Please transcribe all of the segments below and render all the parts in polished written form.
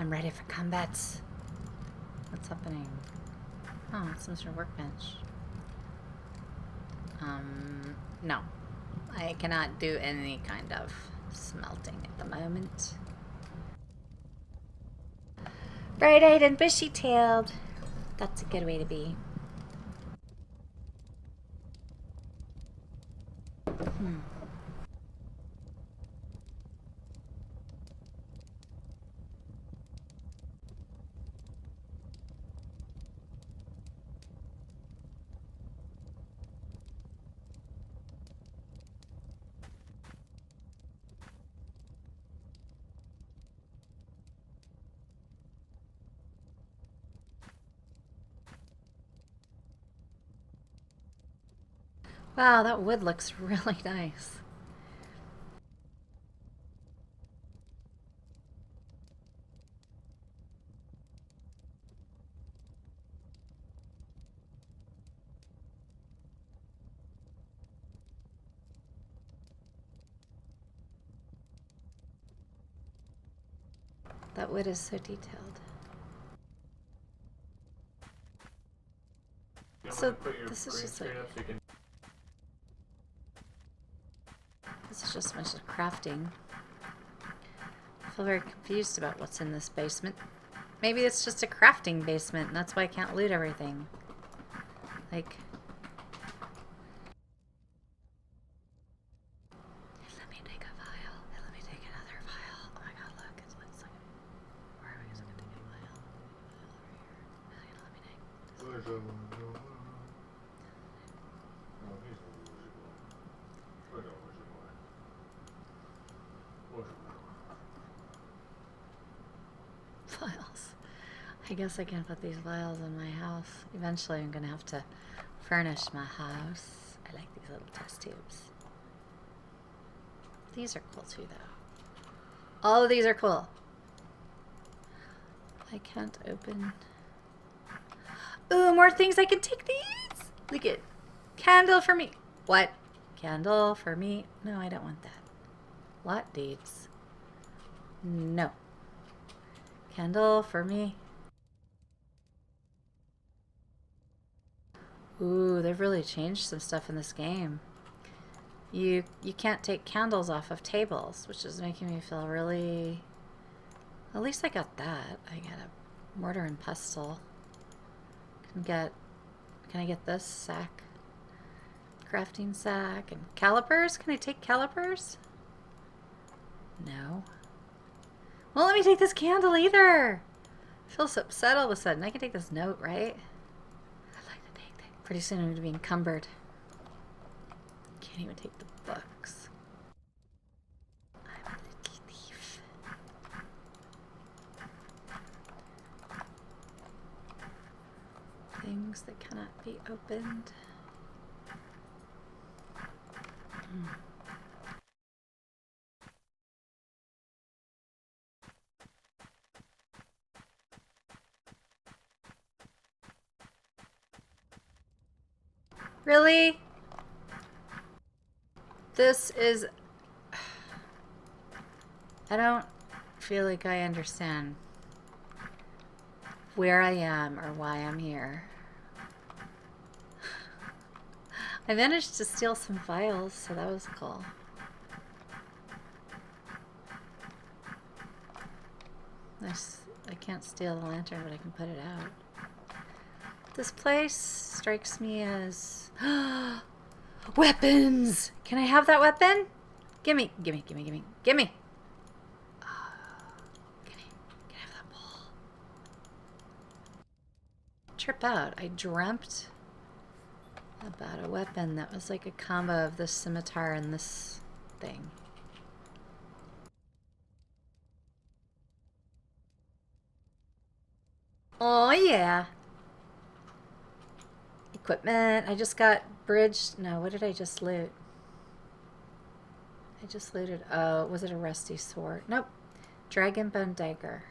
I'm ready for combat. What's happening? Oh, it's some sort of workbench. No. I cannot do any kind of smelting at the moment. Bright-eyed and bushy-tailed. That's a good way to be. Wow, that wood looks really nice. That wood is so detailed. So this is just like... This is just a bunch of crafting. I feel very confused about what's in this basement. Maybe it's just a crafting basement, and that's why I can't loot everything. Like... Let me take a vial. Let me take another vial. Oh my god, look. It's like... Where am I going to take a vial? Over here. Let me take... Vials. I guess I can put these vials in my house. Eventually I'm going to have to furnish my house. I like these little test tubes. These are cool too, though. All of these are cool. I can't open... Ooh, more things. I can take these. Look at... Candle for me. What? Candle for me? No, I don't want that. Lot deeds. No. Candle for me. Ooh, they've really changed some stuff in this game. You can't take candles off of tables, which is making me feel really... At least I got that. I got a mortar and pestle. Can I get this sack? Crafting sack and calipers? Can I take calipers? No. Well, let me take this candle either. I feel so upset all of a sudden. I can take this note, right? I'd like to take that. Pretty soon I'm going to be encumbered. Can't even take the books. I'm a little thief. Things that cannot be opened. Really? This is... I don't feel like I understand where I am or why I'm here. I managed to steal some files, so that was cool. I can't steal the lantern, but I can put it out. This place strikes me as... Weapons! Can I have that weapon? Gimme, gimme, gimme, gimme, gimme! Gimme. Can I have that ball? Trip out. I dreamt about a weapon that was like a combo of this scimitar and this thing. Oh yeah. Equipment. I just got bridge. No, what did I just loot? I just looted. Oh, was it a rusty sword? Nope. Dragon bone dagger.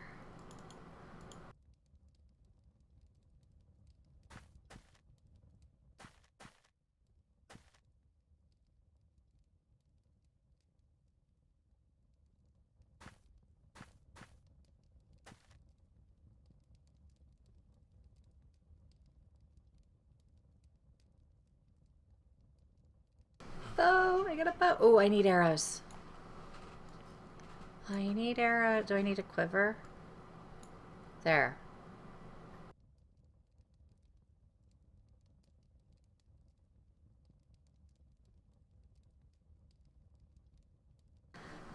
bow. I got a bow. Oh, I need arrows. I need arrow. Do I need a quiver? There.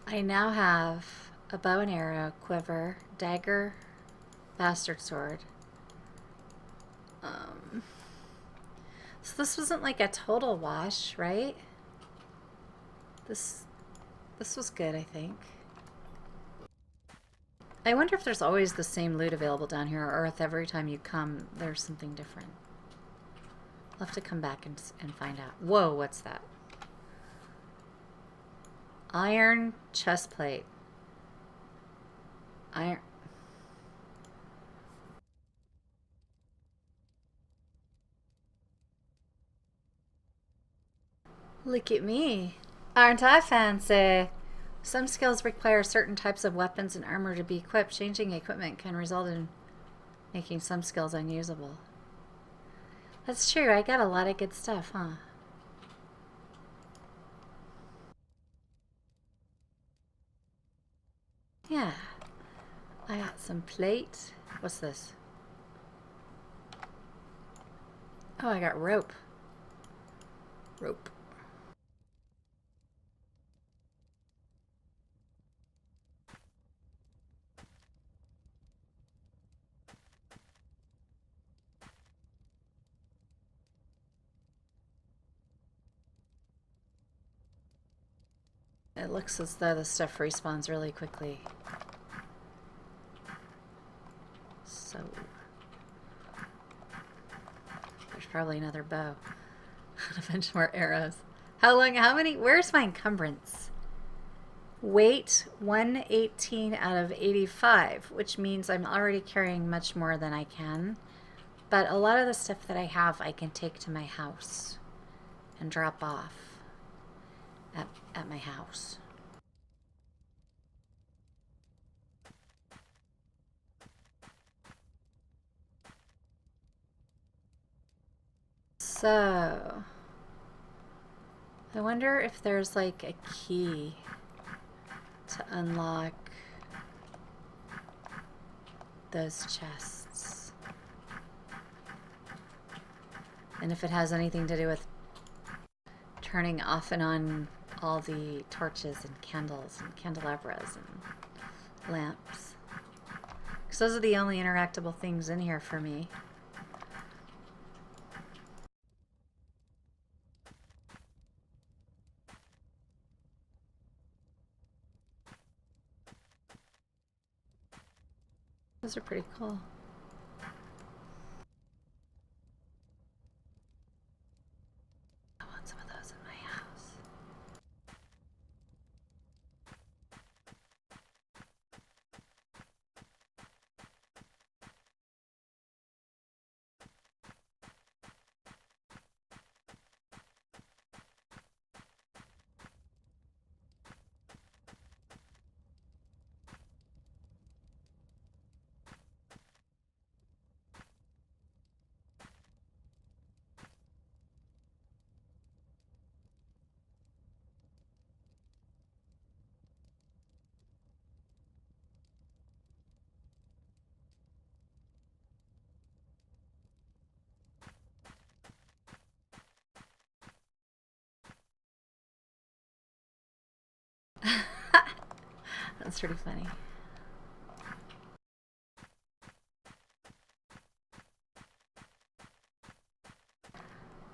I now have a bow and arrow, quiver, dagger, bastard sword. So this wasn't like a total wash, right? This was good, I think. I wonder if there's always the same loot available down here, or if every time you come, there's something different. I'll have to come back and find out. Whoa, what's that? Iron chest plate. Iron. Look at me. Aren't I fancy? Some skills require certain types of weapons and armor to be equipped. Changing equipment can result in making some skills unusable. That's true. I got a lot of good stuff, huh? Yeah. I got some plate. What's this? Oh, I got rope. Rope. It looks as though the stuff respawns really quickly. So there's probably another bow. A bunch more arrows. How many? Where's my encumbrance? Weight 118 out of 85, which means I'm already carrying much more than I can. But a lot of the stuff that I have, I can take to my house and drop off at my house. So, I wonder if there's like a key to unlock those chests. And if it has anything to do with turning off and on all the torches and candles and candelabras and lamps. Because those are the only interactable things in here for me. Those are pretty cool. I want some of those in my house. That's pretty funny.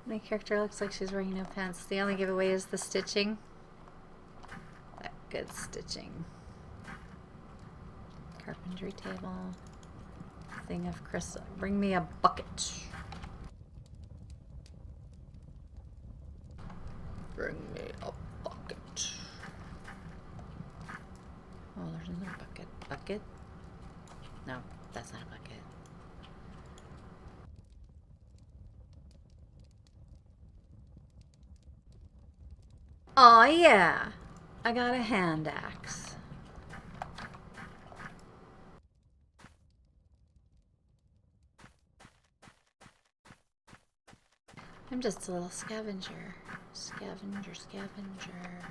My character looks like she's wearing no pants. The only giveaway is the stitching. That good stitching. Carpentry table. Thing of crystal. Bring me a bucket. Bring me a bucket. Oh, there's another bucket. Bucket? No, that's not a bucket. Oh yeah, I got a hand axe. I'm just a little scavenger. Scavenger, scavenger.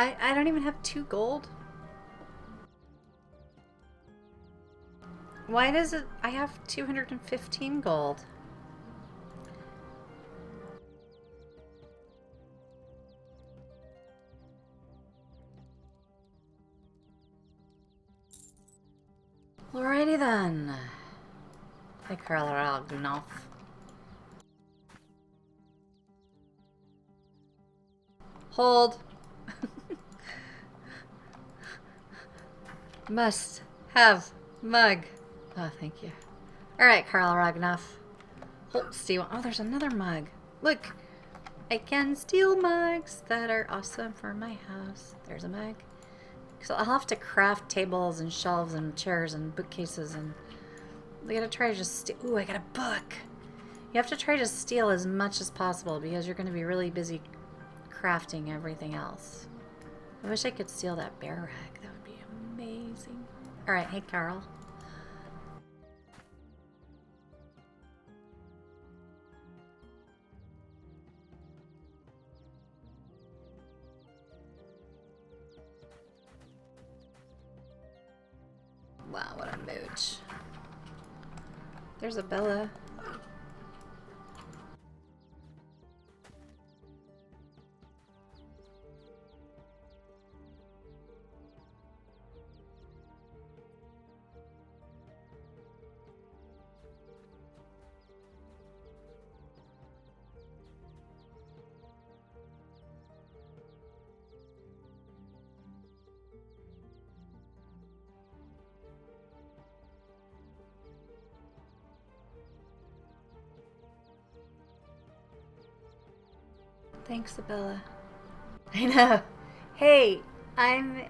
I don't even have 2 gold. Why does it... I have 215 gold. Alrighty then. Hey, Karl Ragnoff. Hold. Must have mug. Oh, thank you. Alright, Karl Ragnoff. Hold, steal. Oh, there's another mug. Look. I can steal mugs that are awesome for my house. There's a mug. So I'll have to craft tables and shelves and chairs and bookcases, and we gotta try to just steal. Ooh, I got a book. You have to try to steal as much as possible because you're going to be really busy crafting everything else. I wish I could steal that bear rag. That would be amazing. Alright, hey Carl. Wow, what a mooch. There's a Bella. Thanks, Abella. I know. Hey, I'm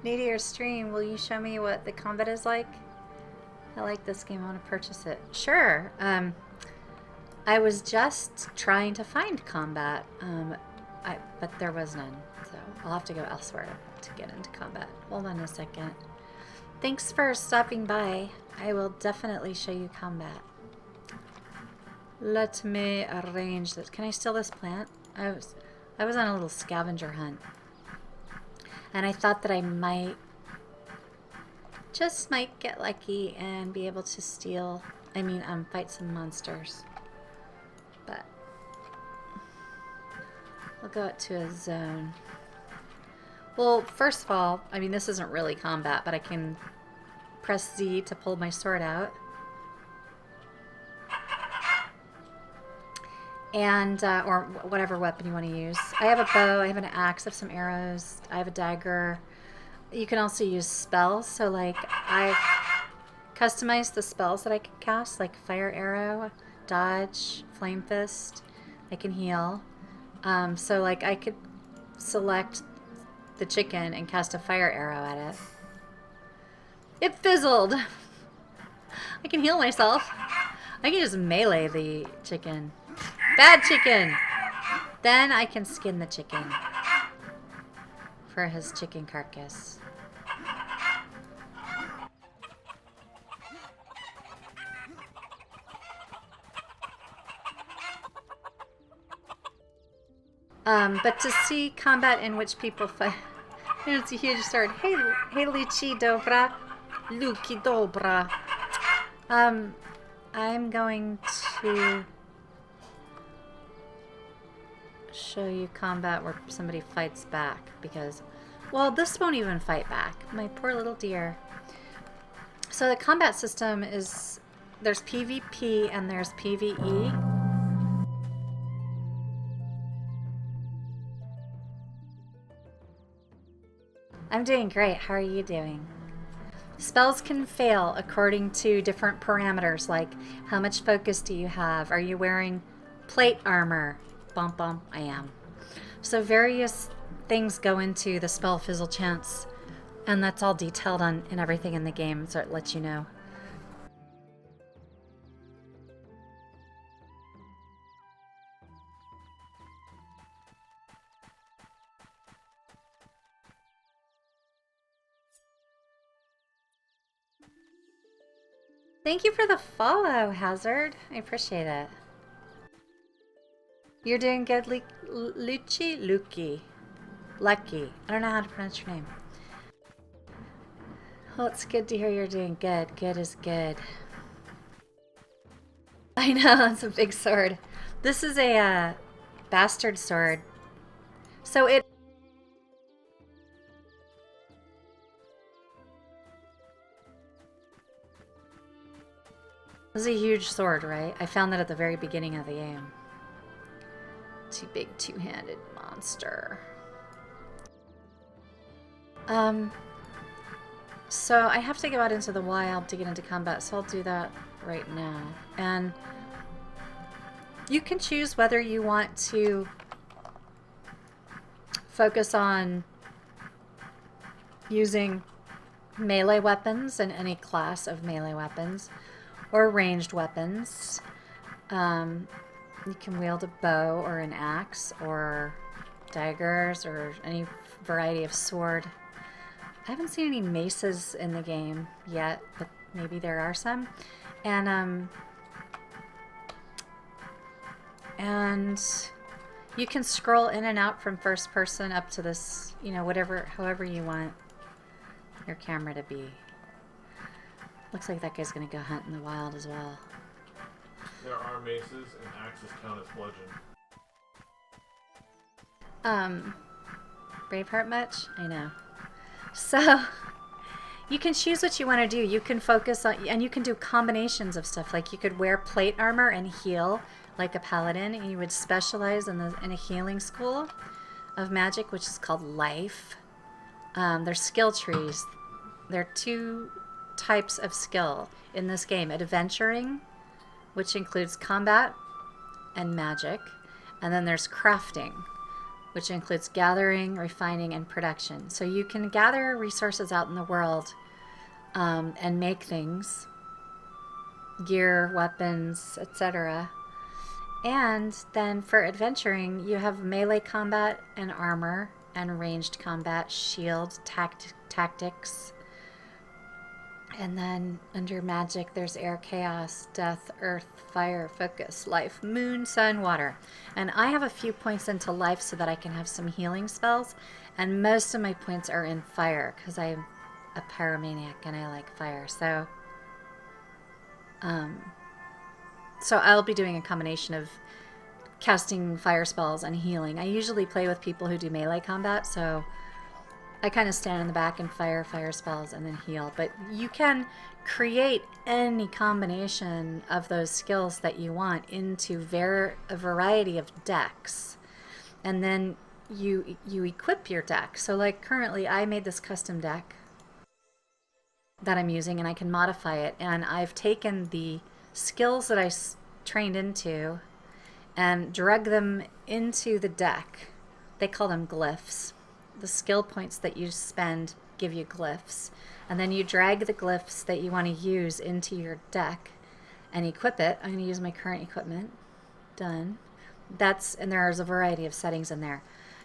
new to your stream. Will you show me what the combat is like? I like this game. I want to purchase it. Sure. I was just trying to find combat, but there was none. So I'll have to go elsewhere to get into combat. Hold on a second. Thanks for stopping by. I will definitely show you combat. Let me arrange this. Can I steal this plant? I was on a little scavenger hunt, and I thought that I might get lucky and be able to steal. I mean, fight some monsters. But I'll go out to a zone. Well, first of all, I mean, this isn't really combat, but I can press Z to pull my sword out. And, or whatever weapon you want to use. I have a bow, I have an axe, I have some arrows, I have a dagger. You can also use spells, so like, I've customized the spells that I can cast, like Fire Arrow, Dodge, Flame Fist, I can heal. So like, I could select the chicken and cast a fire arrow at it. It fizzled! I can heal myself. I can just melee the chicken. Bad chicken! Then I can skin the chicken for his chicken carcass. But to see combat in which people fight, it's a huge sword. Hey, Luchi Dobra, Luki Dobra. I'm going to show you combat where somebody fights back because, well, this won't even fight back. My poor little dear. So the combat system is, there's PvP and there's PvE. I'm doing great. How are you doing? Spells can fail according to different parameters, like how much focus do you have? Are you wearing plate armor? Bum bum, I am. So various things go into the spell fizzle chance, and that's all detailed on in everything in the game, so it lets you know. Thank you for the follow, Hazard. I appreciate it. You're doing good, Luchi? Lucky. Lucky. I don't know how to pronounce your name. Well, it's good to hear you're doing good. Good is good. I know, it's a big sword. This is a bastard sword. So it... This is a huge sword, right? I found that at the very beginning of the game. Too big, two-handed monster. So I have to go out into the wild to get into combat, so I'll do that right now. And you can choose whether you want to focus on using melee weapons in any class of melee weapons, or ranged weapons. You can wield a bow or an axe or daggers or any variety of sword. I haven't seen any maces in the game yet, but maybe there are some. And you can scroll in and out from first person up to this, you know, however you want your camera to be. Looks like that guy's gonna go hunt in the wild as well. There are maces and axes count as bludgeon. Braveheart much? I know. So, you can choose what you want to do. You can focus on, and you can do combinations of stuff. Like you could wear plate armor and heal like a paladin, and you would specialize in a healing school of magic, which is called life. There's skill trees. There are two types of skill in this game. Adventuring, which includes combat and magic. And then there's crafting, which includes gathering, refining, and production. So you can gather resources out in the world and make things, gear, weapons, etc. And then for adventuring, you have melee combat and armor, and ranged combat, shield, tactics. And then under magic, there's air, chaos, death, earth, fire, focus, life, moon, sun, water. And I have a few points into life so that I can have some healing spells. And most of my points are in fire because I'm a pyromaniac and I like fire. So I'll be doing a combination of casting fire spells and healing. I usually play with people who do melee combat, so I kind of stand in the back and fire spells and then heal. But you can create any combination of those skills that you want into a variety of decks. And then you equip your deck. So like currently I made this custom deck that I'm using, and I can modify it. And I've taken the skills that I trained into and drug them into the deck they call them glyphs. The skill points that you spend give you glyphs. And then you drag the glyphs that you want to use into your deck and equip it. I'm going to use my current equipment. Done. And there's a variety of settings in there.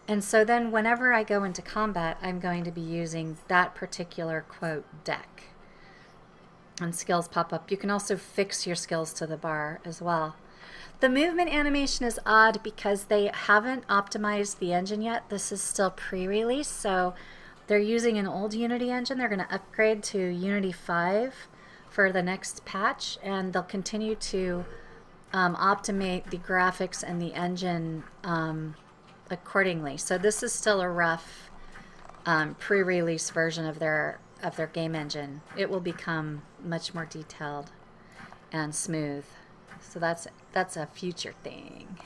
And so then whenever I go into combat, I'm going to be using that particular, quote, deck. And skills pop up. You can also fix your skills to the bar as well. The movement animation is odd because they haven't optimized the engine yet. This is still pre-release, so they're using an old Unity engine. They're going to upgrade to Unity 5 for the next patch, and they'll continue to optimize the graphics and the engine accordingly. So this is still a rough pre-release version of their game engine. It will become much more detailed and smooth. So that's a future thing.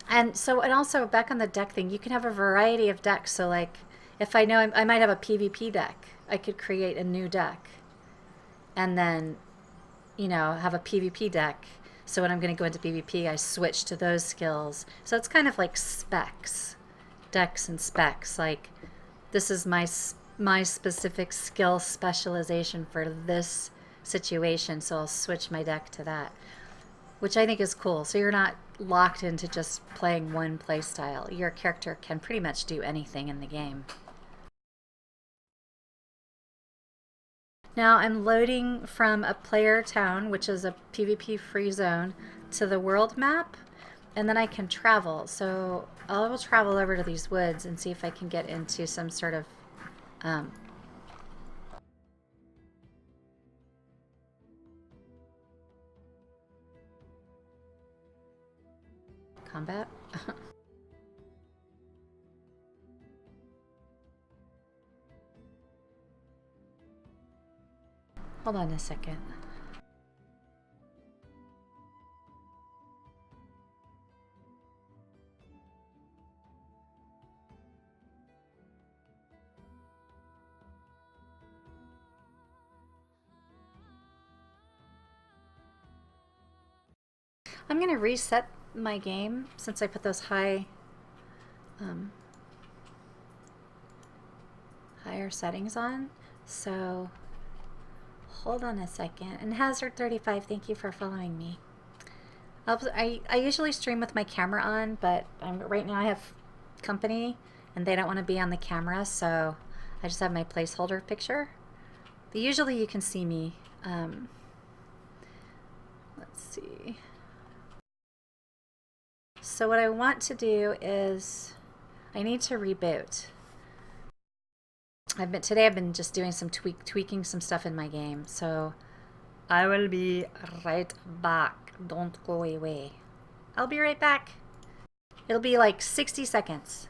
And also back on the deck thing, you can have a variety of decks. So like if I know I might have a PvP deck, I could create a new deck and then, you know, have a PvP deck. So when I'm going to go into PvP, I switch to those skills. So it's kind of like specs, decks and specs. Like this is my specific skill specialization for this situation, so I'll switch my deck to that, which I think is cool. So you're not locked into just playing one play style. Your character can pretty much do anything in the game. Now I'm loading from a player town, which is a PvP free zone, to the world map, and then I can travel. So I will travel over to these woods and see if I can get into some sort of combat. Hold on a second. I'm going to reset my game since I put those higher settings on. So hold on a second. And Hazard35, thank you for following me. I usually stream with my camera on, but right now I have company and they don't want to be on the camera, so I just have my placeholder picture. But usually you can see me. Let's see. So what I want to do is I need to reboot. Today I've been just doing some tweaking some stuff in my game. So I will be right back. Don't go away. I'll be right back. It'll be like 60 seconds.